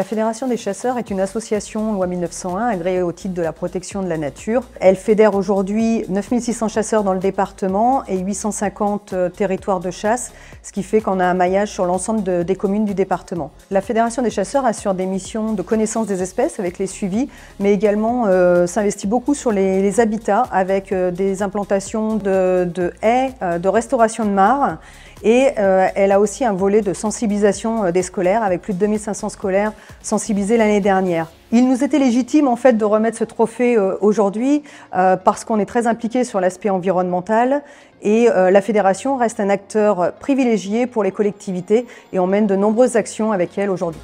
La Fédération des chasseurs est une association loi 1901 agréée au titre de la protection de la nature. Elle fédère aujourd'hui 9600 chasseurs dans le département et 850 territoires de chasse, ce qui fait qu'on a un maillage sur l'ensemble des communes du département. La Fédération des chasseurs assure des missions de connaissance des espèces avec les suivis, mais également s'investit beaucoup sur les habitats avec des implantations de haies, de restauration de mares. Et elle a aussi un volet de sensibilisation des scolaires, avec plus de 2500 scolaires sensibilisés l'année dernière. Il nous était légitime en fait de remettre ce trophée aujourd'hui parce qu'on est très impliqué sur l'aspect environnemental et la fédération reste un acteur privilégié pour les collectivités et on mène de nombreuses actions avec elle aujourd'hui.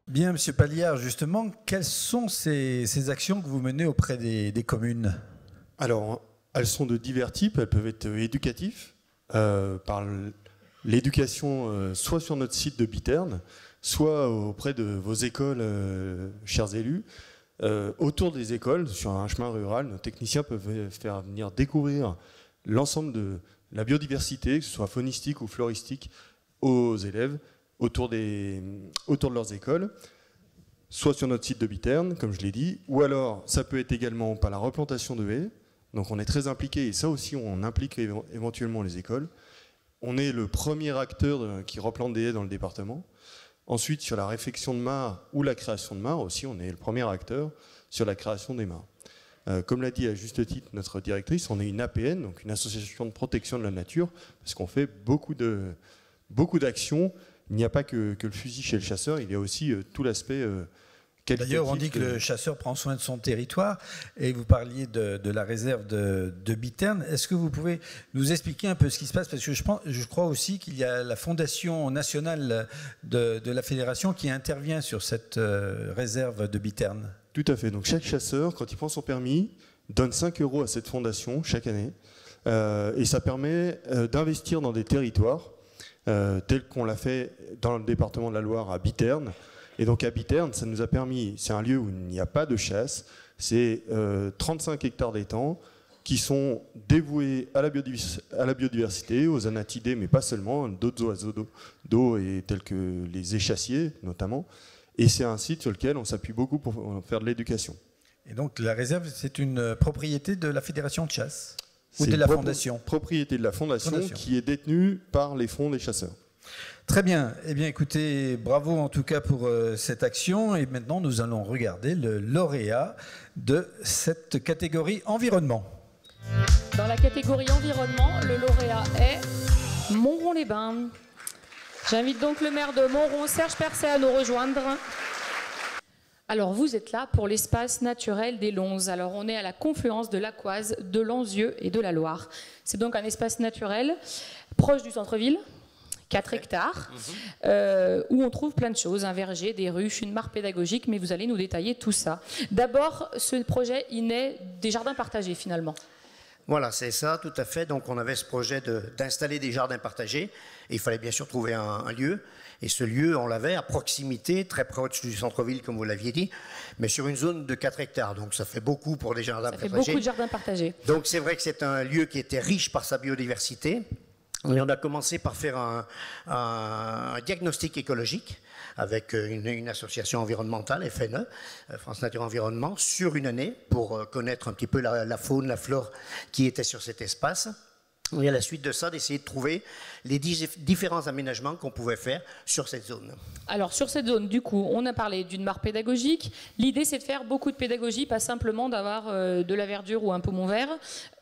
Bien, Monsieur Palliard, justement, quelles sont ces actions que vous menez auprès des communes? Alors, elles sont de divers types. Elles peuvent être éducatives, par l'éducation soit sur notre site de Bitterne, soit auprès de vos écoles, chers élus. Autour des écoles, sur un chemin rural, nos techniciens peuvent faire venir découvrir l'ensemble de la biodiversité, que ce soit faunistique ou floristique, aux élèves autour de leurs écoles, soit sur notre site de Bitterne, comme je l'ai dit, ou alors ça peut être également par la replantation de haies. Donc on est très impliqué, et ça aussi on implique éventuellement les écoles. On est le premier acteur qui replante des haies dans le département. Ensuite, sur la réfection de mares ou la création de mares aussi, on est le premier acteur sur la création des mares. Comme l'a dit à juste titre notre directrice, on est une APN, donc une association de protection de la nature, parce qu'on fait beaucoup d'actions. Il n'y a pas que le fusil chez le chasseur, il y a aussi tout l'aspect D'ailleurs, on dit que le chasseur prend soin de son territoire et vous parliez de la réserve de Bitterne. Est-ce que vous pouvez nous expliquer un peu ce qui se passe? Parce que je crois aussi qu'il y a la fondation nationale de la fédération qui intervient sur cette réserve de Bitterne. Tout à fait. Donc chaque chasseur, quand il prend son permis, donne 5 € à cette fondation chaque année. Et ça permet d'investir dans des territoires tels qu'on l'a fait dans le département de la Loire à Bitterne. Et donc à Bitterne, ça nous a permis, c'est un lieu où il n'y a pas de chasse, c'est 35 hectares d'étangs qui sont dévoués à la biodiversité, aux anatidés, mais pas seulement, d'autres oiseaux d'eau et tels que les échassiers notamment. Et c'est un site sur lequel on s'appuie beaucoup pour faire de l'éducation. Et donc la réserve, c'est une propriété de la fédération de chasse ou de la fondation? Propriété de la fondation qui est détenue par les fonds des chasseurs. Très bien. Eh bien, écoutez, bravo en tout cas pour cette action. Et maintenant, nous allons regarder le lauréat de cette catégorie environnement. Dans la catégorie environnement, le lauréat est Montrond-les-Bains. J'invite donc le maire de Montrond, Serge Percet, à nous rejoindre. Alors, vous êtes là pour l'espace naturel des Lonzes. Alors, on est à la confluence de l'Aquoise, de l'Anzieux et de la Loire. C'est donc un espace naturel proche du centre-ville. 4 hectares, où on trouve plein de choses, un verger, des ruches, une mare pédagogique, mais vous allez nous détailler tout ça. D'abord, ce projet, il naît des jardins partagés finalement. Voilà, c'est ça, tout à fait. Donc on avait ce projet d'installer des jardins partagés, et il fallait bien sûr trouver un lieu. Et ce lieu, on l'avait à proximité, très proche du centre-ville, comme vous l'aviez dit, mais sur une zone de 4 hectares. Donc ça fait beaucoup pour des jardins partagés. Ça fait beaucoup de jardins partagés. Donc c'est vrai que c'est un lieu qui était riche par sa biodiversité. Et on a commencé par faire un diagnostic écologique avec une association environnementale, FNE, France Nature Environnement, sur une année pour connaître un petit peu la faune, la flore qui était sur cet espace. Et à la suite de ça, d'essayer de trouver les différents aménagements qu'on pouvait faire sur cette zone. Alors sur cette zone, du coup, on a parlé d'une mare pédagogique. L'idée, c'est de faire beaucoup de pédagogie, pas simplement d'avoir de la verdure ou un poumon vert.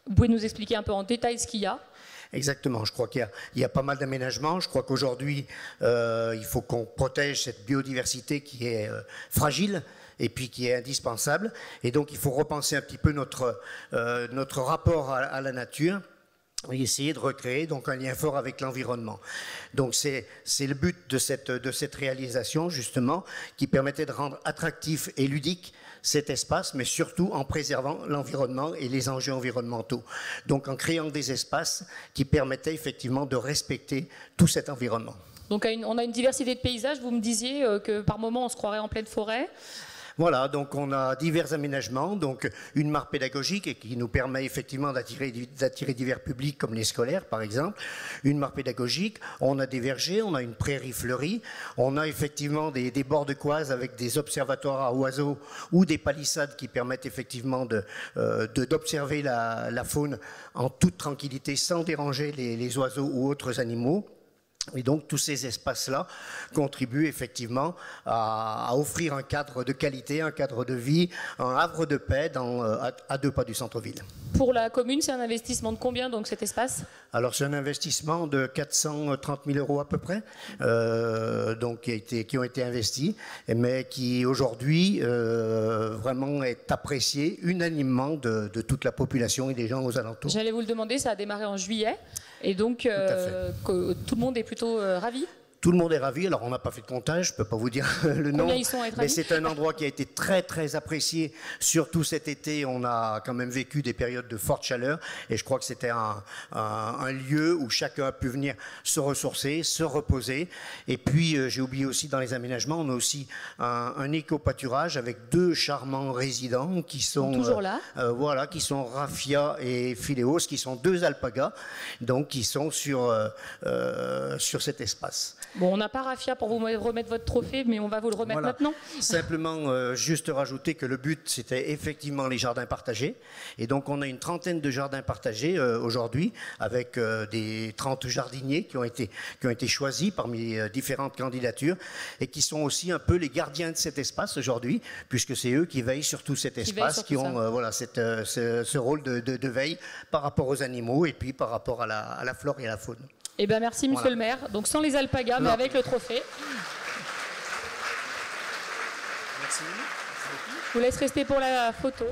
Vous pouvez nous expliquer un peu en détail ce qu'il y a? Exactement, je crois qu'il y a pas mal d'aménagements. Je crois qu'aujourd'hui, il faut qu'on protège cette biodiversité qui est fragile et puis qui est indispensable. Et donc, il faut repenser un petit peu notre rapport à la nature et essayer de recréer donc un lien fort avec l'environnement. Donc, c'est le but de cette réalisation, justement, qui permettait de rendre attractif et ludique cet espace, mais surtout en préservant l'environnement et les enjeux environnementaux. Donc en créant des espaces qui permettaient effectivement de respecter tout cet environnement. Donc on a une diversité de paysages. Vous me disiez que par moments on se croirait en pleine forêt. Voilà, donc on a divers aménagements, donc une mare pédagogique et qui nous permet effectivement d'attirer divers publics comme les scolaires par exemple. Une mare pédagogique, on a des vergers, on a une prairie fleurie, on a effectivement des bords de coise avec des observatoires à oiseaux ou des palissades qui permettent effectivement d'observer la faune en toute tranquillité sans déranger les oiseaux ou autres animaux. Et donc tous ces espaces-là contribuent effectivement à offrir un cadre de qualité, un cadre de vie, un havre de paix à 2 pas du centre-ville. Pour la commune, c'est un investissement de combien donc cet espace? Alors c'est un investissement de 430 000 € à peu près, donc qui ont été investis, mais qui aujourd'hui vraiment est apprécié unanimement de toute la population et des gens aux alentours. J'allais vous le demander, ça a démarré en juillet. Et donc, tout le monde est plutôt ravi? Tout le monde est ravi. Alors, on n'a pas fait de comptage, je ne peux pas vous dire le nom. Combien ils sont à être ravis? Mais c'est un endroit qui a été très, très apprécié. Surtout cet été, on a quand même vécu des périodes de forte chaleur. Et je crois que c'était un lieu où chacun a pu venir se ressourcer, se reposer. Et puis, j'ai oublié aussi dans les aménagements, on a aussi un éco-pâturage avec 2 charmants résidents qui sont toujours là. Voilà, qui sont Raffia et Phileos, qui sont 2 alpagas, donc qui sont sur cet espace. Bon, on n'a pas Raffia pour vous remettre votre trophée, mais on va vous le remettre maintenant. Simplement, juste rajouter que le but, c'était effectivement les jardins partagés. Et donc, on a une trentaine de jardins partagés aujourd'hui, avec des 30 jardiniers qui ont été choisis parmi différentes candidatures et qui sont aussi un peu les gardiens de cet espace aujourd'hui, puisque c'est eux qui veillent sur tout cet espace, qui ont voilà, ce rôle de veille par rapport aux animaux et puis par rapport à la flore et à la faune. Eh bien, merci, monsieur le maire. Donc, sans les alpagas, mais avec le trophée. Merci. Je vous laisse rester pour la photo.